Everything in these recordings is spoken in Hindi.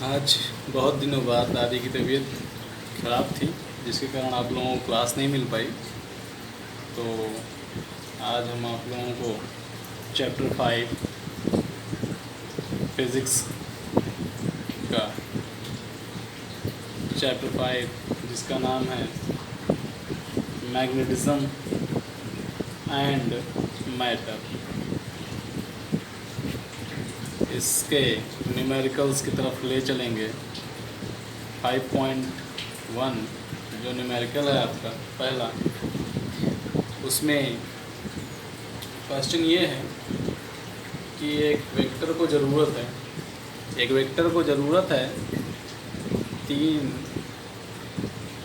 आज बहुत दिनों बाद दादी की तबीयत ख़राब थी, जिसके कारण आप लोगों को क्लास नहीं मिल पाई। तो आज हम आप लोगों को चैप्टर 5 फिज़िक्स का चैप्टर 5 जिसका नाम है मैग्नेटिज्म एंड मैटर, इसके न्यूमेरिकल्स की तरफ ले चलेंगे। 5.1 जो न्यूमेरिकल है आपका पहला, उसमें क्वेश्चन ये है कि एक वेक्टर को ज़रूरत है 3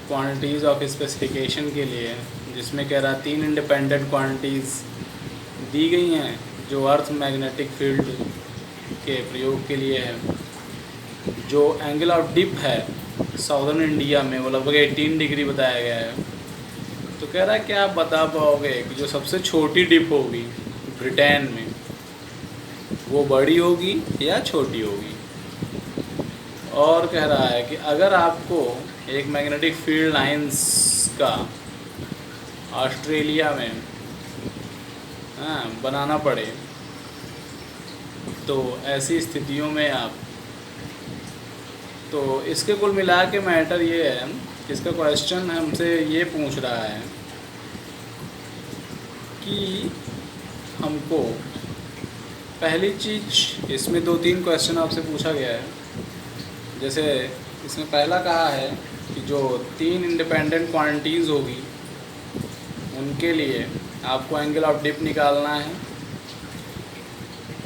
क्वांटिटीज़ ऑफ स्पेसिफिकेशन के लिए, जिसमें कह रहा 3 इंडिपेंडेंट क्वांटिटीज़ दी गई हैं जो अर्थ मैग्नेटिक फील्ड के प्रयोग के लिए है। जो एंगल ऑफ डिप है साउदर्न इंडिया में वो लगभग 18 डिग्री बताया गया है। तो कह रहा है कि आप बता पाओगे कि जो सबसे छोटी डिप होगी ब्रिटेन में वो बड़ी होगी या छोटी होगी। और कह रहा है कि अगर आपको एक मैग्नेटिक फील्ड लाइंस का ऑस्ट्रेलिया में बनाना पड़े तो ऐसी स्थितियों में आप, तो इसके कुल मिला के मैटर ये है, इसका क्वेश्चन हमसे ये पूछ रहा है कि हमको पहली चीज़, इसमें 2-3 क्वेश्चन आपसे पूछा गया है। जैसे इसमें पहला कहा है कि जो 3 इंडिपेंडेंट क्वांटिटीज़ होगी उनके लिए आपको एंगल ऑफ डिप निकालना है।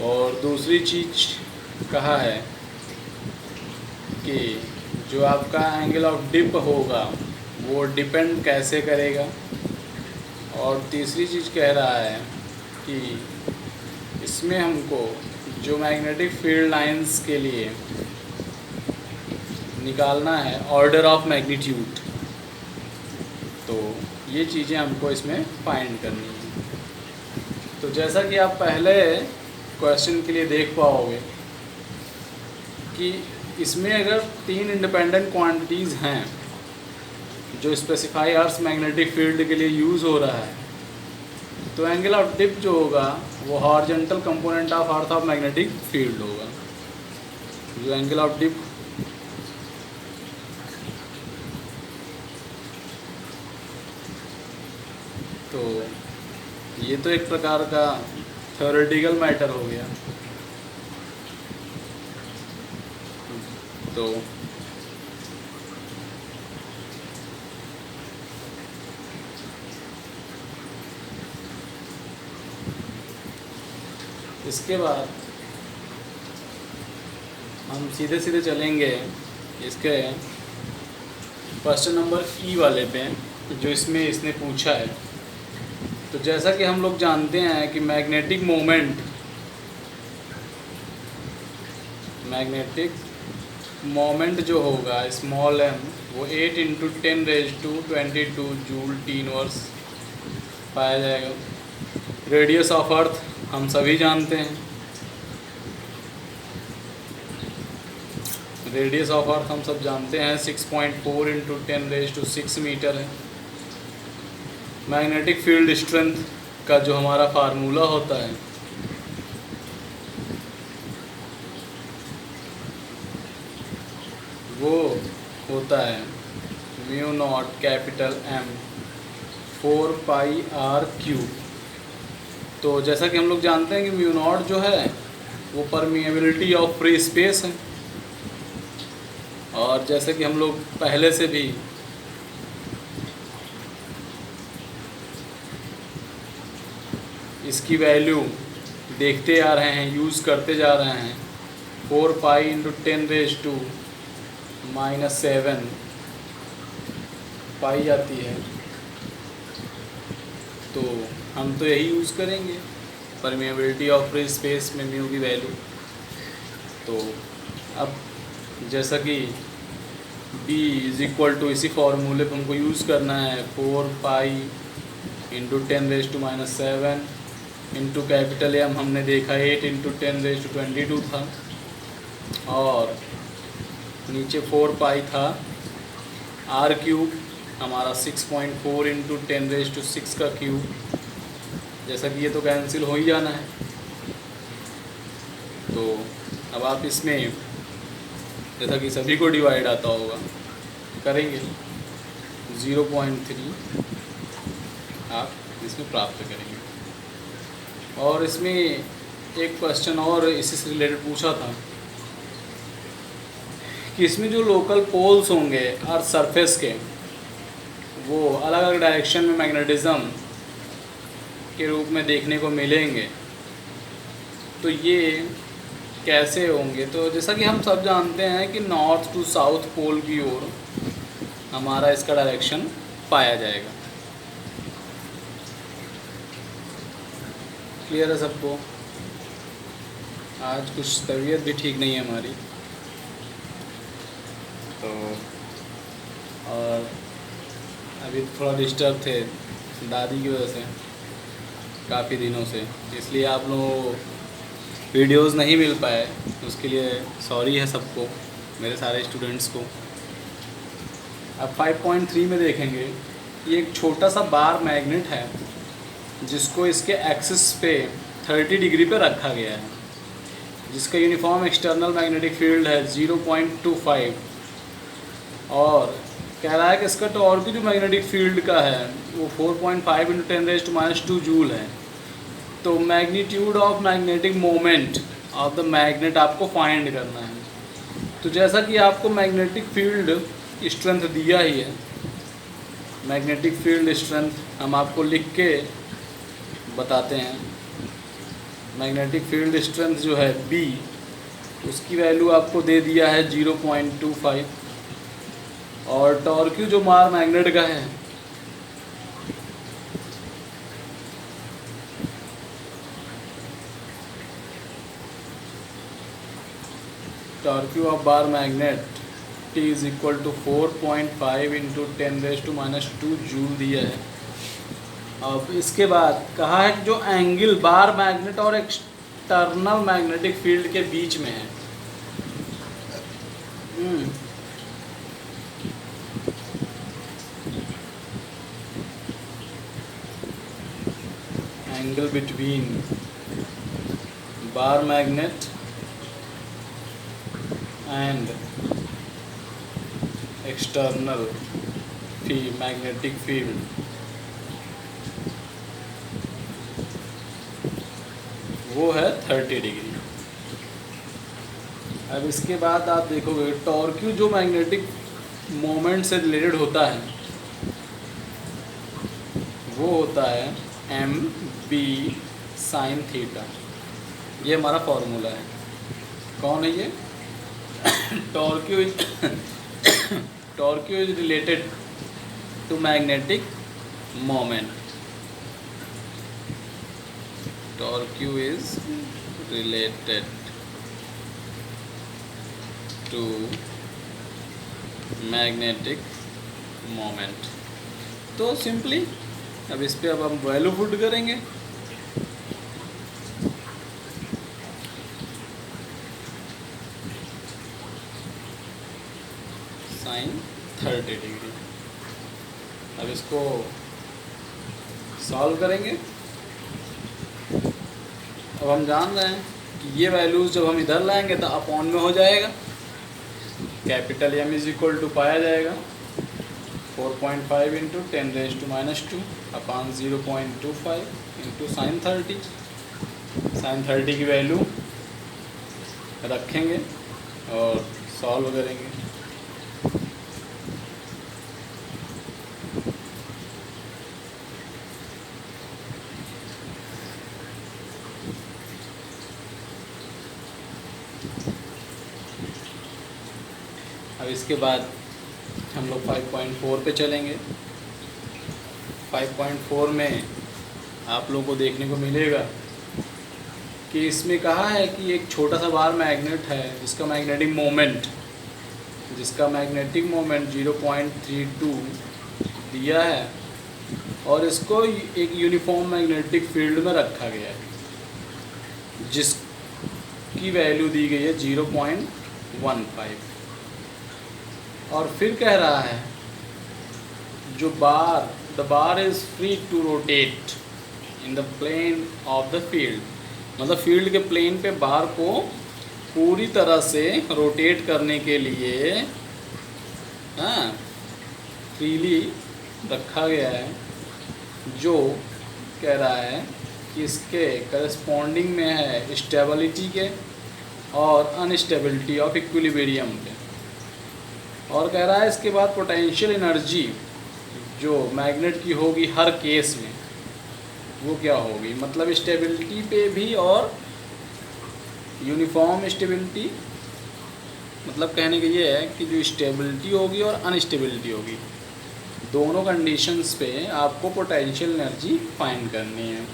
और दूसरी चीज़ कहा है कि जो आपका एंगल ऑफ डिप होगा वो डिपेंड कैसे करेगा। और तीसरी चीज़ कह रहा है कि इसमें हमको जो मैग्नेटिक फील्ड लाइंस के लिए निकालना है ऑर्डर ऑफ मैग्नीट्यूड। तो ये चीज़ें हमको इसमें फाइंड करनी है। तो जैसा कि आप पहले क्वेश्चन के लिए देख पाओगे कि इसमें अगर 3 इंडिपेंडेंट क्वांटिटीज़ हैं जो स्पेसिफाई अर्थ मैग्नेटिक फील्ड के लिए यूज़ हो रहा है, तो एंगल ऑफ डिप जो होगा वो horizontal component of earth of magnetic field होगा। जो एंगल ऑफ डिप तो ये तो एक प्रकार का थ्योरेटिकल मैटर हो गया। तो इसके बाद हम सीधे सीधे चलेंगे इसके क्वेश्चन नंबर ई वाले पे, जो इसमें इसने पूछा है। तो जैसा कि हम लोग जानते हैं कि मैग्नेटिक मोमेंट जो होगा स्मॉल m वो 8 × 10⁻22 जूल टी इनवर्स पाया जाएगा। रेडियस ऑफ अर्थ हम सभी जानते हैं, रेडियस ऑफ अर्थ हम सब जानते हैं 6.4 × 10⁻6 मीटर है। मैग्नेटिक फील्ड स्ट्रेंथ का जो हमारा फार्मूला होता है वो होता है μ0M 4πr³। तो जैसा कि हम लोग जानते हैं कि μ0 जो है वो परमिएबिलिटी ऑफ फ्री स्पेस है। और जैसे कि हम लोग पहले से भी इसकी वैल्यू देखते आ रहे हैं, यूज़ करते जा रहे हैं। 4π × 10⁻⁻7 पाई जाती है। तो हम तो यही यूज़ करेंगे परमिएबिलिटी ऑफ फ्री स्पेस में म्यू की वैल्यू। तो अब जैसा कि B = इसी फार्मूले पर हमको यूज़ करना है 4π × 10⁻⁻7 इंटू कैपिटल M हमने देखा 8 × 10⁻22 था। और नीचे 4 पाई था, आर क्यूब हमारा 6.4 इंटू 10⁶ का क्यूब, जैसा कि ये तो कैंसिल हो ही जाना है। तो अब आप इसमें जैसा कि सभी को डिवाइड आता होगा करेंगे, 0.3 आप इसमें प्राप्त करेंगे। और इसमें एक क्वेश्चन और इसी से रिलेटेड पूछा था कि इसमें जो लोकल पोल्स होंगे अर्थ सरफेस के, वो अलग अलग डायरेक्शन में मैग्नेटिज्म के रूप में देखने को मिलेंगे। तो ये कैसे होंगे? तो जैसा कि हम सब जानते हैं कि नॉर्थ टू साउथ पोल की ओर हमारा इसका डायरेक्शन पाया जाएगा। क्लियर है सबको? आज कुछ तबीयत भी ठीक नहीं है हमारी, तो और अभी थोड़ा डिस्टर्ब थे दादी की वजह से काफ़ी दिनों से, इसलिए आप लोगों को वीडियोस नहीं मिल पाए, उसके लिए सॉरी है सबको, मेरे सारे स्टूडेंट्स को। अब 5.3 में देखेंगे, ये एक छोटा सा बार मैग्नेट है जिसको इसके एक्सिस पे 30 डिग्री पे रखा गया है, जिसका यूनिफॉर्म एक्सटर्नल मैग्नेटिक फील्ड है 0.25, और कह रहा है कि इसका टॉर्क जो मैग्नेटिक फील्ड का है वो 4.5 इंटू 10⁻² जूल है। तो magnitude of magnetic moment of the magnet आपको फाइंड करना है। तो जैसा कि आपको मैग्नेटिक फील्ड स्ट्रेंथ दिया ही है, मैग्नेटिक फील्ड स्ट्रेंथ हम आपको लिख के बताते हैं। मैग्नेटिक फील्ड स्ट्रेंथ जो है B, उसकी वैल्यू आपको दे दिया है 0.25, और टॉर्क जो मार मैग्नेट का है torque of bar magnet T is equal to 4.5 into 10⁻² joule दिया है। अब इसके बाद कहा है कि जो एंगल बार मैग्नेट और एक्सटर्नल मैग्नेटिक फील्ड के बीच में है, angle between bar magnet and external magnetic field, वो है 30 डिग्री। अब इसके बाद आप देखोगे टॉर्क जो मैग्नेटिक मोमेंट से रिलेटेड होता है वो होता है mb sin थीटा। ये हमारा फॉर्मूला है। कौन है ये? Torque is related to magnetic moment. Torque is related to magnetic moment. तो सिंपली अब इस पे अब हम वैल्यू पुट करेंगे। Sine 30 degree. अब इसको सॉल्व करेंगे। अब हम जान रहे हैं कि ये वैल्यूज़ जब हम इधर लाएंगे तो अपॉन में हो जाएगा, capital M is equal to पाया जाएगा 4.5 into 10⁻² upon 0.25 into sine 30। Sine 30 की वैल्यू रखेंगे और सॉल्व करेंगे। अब इसके बाद हम लोग 5.4 पे चलेंगे। 5.4 में आप लोगों को देखने को मिलेगा कि इसमें कहा है कि एक छोटा सा बार मैग्नेट है जिसका मैग्नेटिक मोमेंट 0.32 दिया है, और इसको एक यूनिफॉर्म मैग्नेटिक फील्ड में रखा गया है जिसकी वैल्यू दी गई है 0.15। और फिर कह रहा है जो bar, the bar is free to rotate in the plane of the field, मतलब फील्ड के प्लेन पे बार को पूरी तरह से रोटेट करने के लिए हाँ फ्रीली रखा गया है, जो कह रहा है कि इसके करस्पॉन्डिंग में है स्टेबिलिटी के और अनस्टेबिलिटी ऑफ इक्विलिब्रियम के। और कह रहा है इसके बाद पोटेंशियल एनर्जी जो मैग्नेट की होगी हर केस में वो क्या होगी, मतलब स्टेबिलिटी पे भी और यूनिफॉर्म स्टेबिलिटी, मतलब कहने का ये है कि जो स्टेबिलिटी होगी और अनस्टेबिलिटी होगी दोनों कंडीशंस पे आपको पोटेंशियल एनर्जी फाइंड करनी है।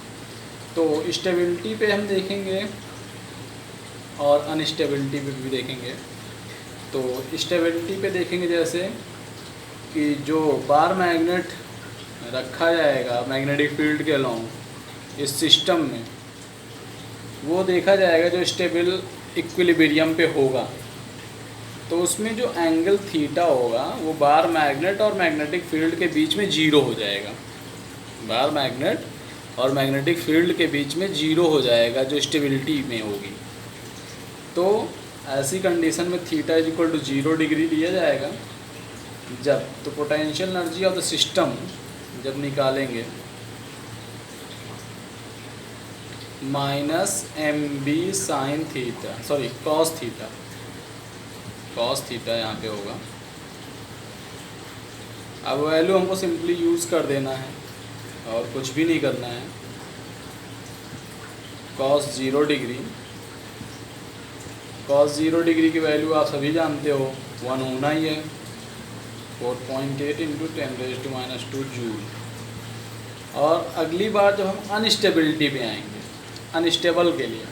तो स्टेबिलिटी पे हम देखेंगे और अनस्टेबिलिटी पे भी देखेंगे। तो स्टेबिलिटी पे देखेंगे जैसे कि जो बार मैग्नेट रखा जाएगा मैग्नेटिक फील्ड के अलोंग इस सिस्टम में, वो देखा जाएगा जो स्टेबल इक्विलिब्रियम पे होगा, तो उसमें जो एंगल थीटा होगा वो बार मैग्नेट और मैग्नेटिक फील्ड के बीच में जीरो हो जाएगा। बार मैग्नेट और मैग्नेटिक फील्ड के बीच में जीरो हो जाएगा जो स्टेबिलिटी में होगी। तो ऐसी कंडीशन में theta is equal to 0 degree लिया जाएगा जब, तो potential energy of the system जब निकालेंगे minus mb sine theta, sorry cos theta, cos theta यहाँ पे होगा। अब वैल्यू हमको सिंपली यूज़ कर देना है और कुछ भी नहीं करना है। कॉस 0 डिग्री, कॉस 0 डिग्री की वैल्यू आप सभी जानते हो 1 होना ही है, 4.8 इंटू 10⁻² जूल। और अगली बार जब हम अनस्टेबिलिटी पे आएंगे, अनस्टेबल के लिए,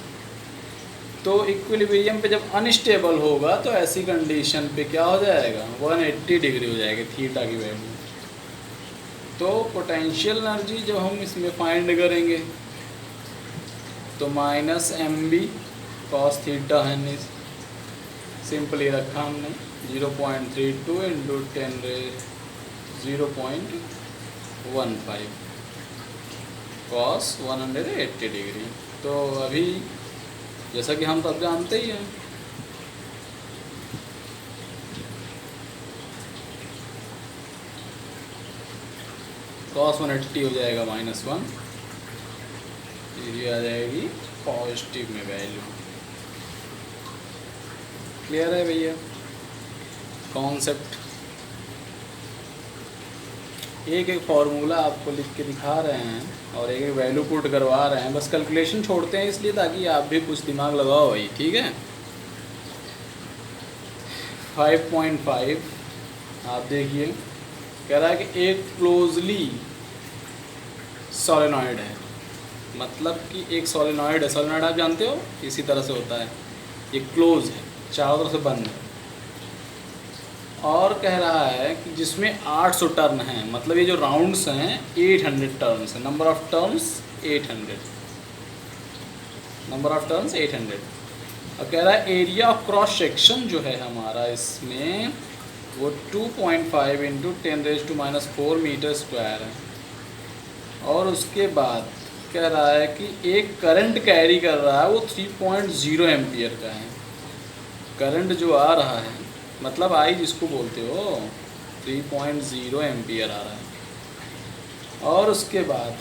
तो इक्विलिब्रियम पे जब अनस्टेबल होगा तो ऐसी कंडीशन पे क्या हो जाएगा 180 डिग्री हो जाएगी थीटा की वैल्यू। तो पोटेंशियल एनर्जी जब हम इसमें फाइंड करेंगे तो माइनस mb कॉस थीटा है, सिंपली रखा हमने 0.32 इंटू 0.15 कॉस 180 डिग्री। तो अभी जैसा कि हम सब जानते ही हैं कॉस 180 हो जाएगा -1, ये आ जाएगी पॉजिटिव में वैल्यू। क्लियर है भैया कॉन्सेप्ट? एक एक फार्मूला आपको लिख के दिखा रहे हैं और एक एक वैल्यू पुट करवा रहे हैं, बस कैलकुलेशन छोड़ते हैं इसलिए ताकि आप भी कुछ दिमाग लगाओ भाई, ठीक है। 5.5 आप देखिए, कह रहा है कि एक क्लोजली सोलेनॉइड है, मतलब कि एक सोलेनॉइड है, सोलेनॉइड आप जानते हो इसी तरह से होता है, ये क्लोज है, चारों तरफ से बंद है। और कह रहा है कि जिसमें 800 टर्न हैं, मतलब ये जो राउंड्स हैं 800 टर्न्स हैं, number of turns 800, number of turns 800। और कह रहा है एरिया ऑफ क्रॉस सेक्शन जो है हमारा इसमें वो 2.5 इंटू 10⁻⁴ मीटर स्क्वायर है। और उसके बाद कह रहा है कि एक करंट कैरी कर रहा है वो 3.0 एम्पियर का है, करंट जो आ रहा है मतलब आई जिसको बोलते हो 3.0 एम्पियर आ रहा है। और उसके बाद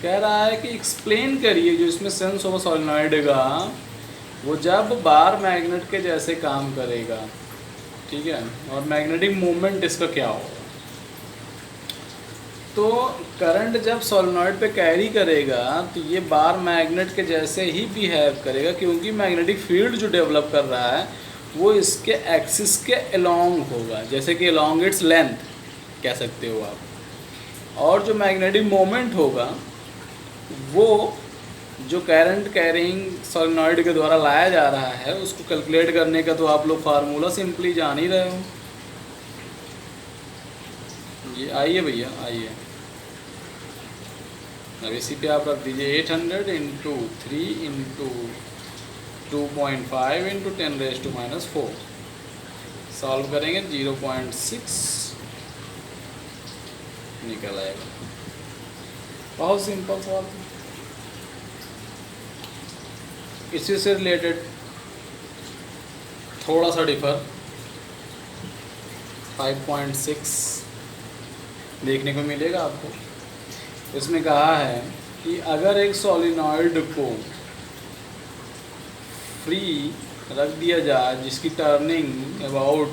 कह रहा है कि एक्सप्लेन करिए जो इसमें सेंस ऑफ सोलेनॉइड का वो जब बार मैग्नेट के जैसे काम करेगा, ठीक है, और मैग्नेटिक मोमेंट इसका क्या होगा। तो करंट जब सोलेनॉइड पे कैरी करेगा तो ये बार मैग्नेट के जैसे ही बिहेव करेगा, क्योंकि मैग्नेटिक फील्ड जो डेवलप कर रहा है वो इसके एक्सिस के अलोंग होगा, जैसे कि अलोंग इट्स लेंथ कह सकते हो आप। और जो मैग्नेटिक मोमेंट होगा वो जो करंट कैरिंग सोलेनॉइड के द्वारा लाया जा रहा है उसको कैलकुलेट करने का तो आप लोग फार्मूला सिंपली जान ही रहे हो। ये आइए भैया आइए, अब इसी पे आप रख दीजिए 800 इंटू 3 इंटू 2.5 इंटू 10⁻⁴ सॉल्व करेंगे 0.6 निकल आएगा। बहुत सिंपल सवाल। इसी से रिलेटेड थोड़ा सा डिफर 5.6 देखने को मिलेगा आपको। इसमें कहा है कि अगर एक सोलिनॉइड को फ्री रख दिया जाए जिसकी टर्निंग अबाउट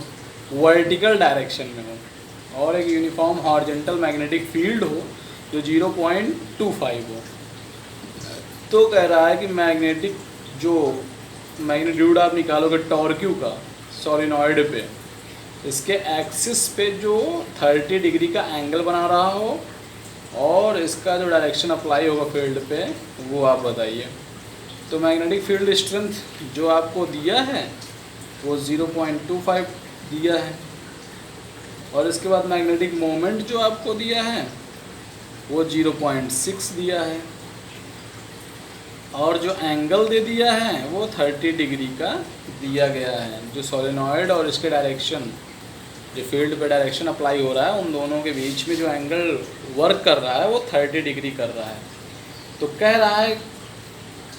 वर्टिकल डायरेक्शन में हो और एक यूनिफॉर्म हॉरिजॉन्टल मैग्नेटिक फील्ड हो जो 0.25 हो, तो कह रहा है कि मैग्नीट्यूड आप निकालोगे टॉर्क्यू का सोलिनॉइड पे, इसके एक्सिस पे जो 30 डिग्री का एंगल बना रहा हो और इसका जो डायरेक्शन अप्लाई होगा फील्ड पे वो आप बताइए। तो मैग्नेटिक फील्ड स्ट्रेंथ जो आपको दिया है वो 0.25 दिया है और इसके बाद मैग्नेटिक मोमेंट जो आपको दिया है वो 0.6 दिया है और जो एंगल दे दिया है वो 30 डिग्री का दिया गया है। जो सोलेनॉइड और इसके डायरेक्शन जो फील्ड पे डायरेक्शन अप्लाई हो रहा है उन दोनों के बीच में जो एंगल वर्क कर रहा है वो 30 डिग्री कर रहा है। तो कह रहा है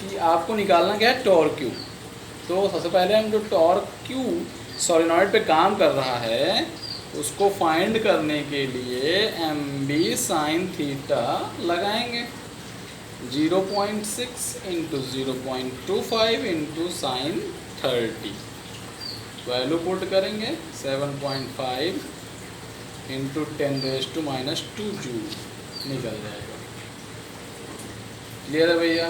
कि आपको निकालना क्या है, टॉर्क क्यू। तो सबसे पहले हम जो टॉर्क क्यू सोलेनॉइड पे काम कर रहा है उसको फाइंड करने के लिए एम बी साइन थीटा लगाएंगे। 0.6 into 0.25 into sine 30, value put करेंगे 7.5 इंटू 10⁻⁻² जूल निकल जाएगा। क्लियर है भैया?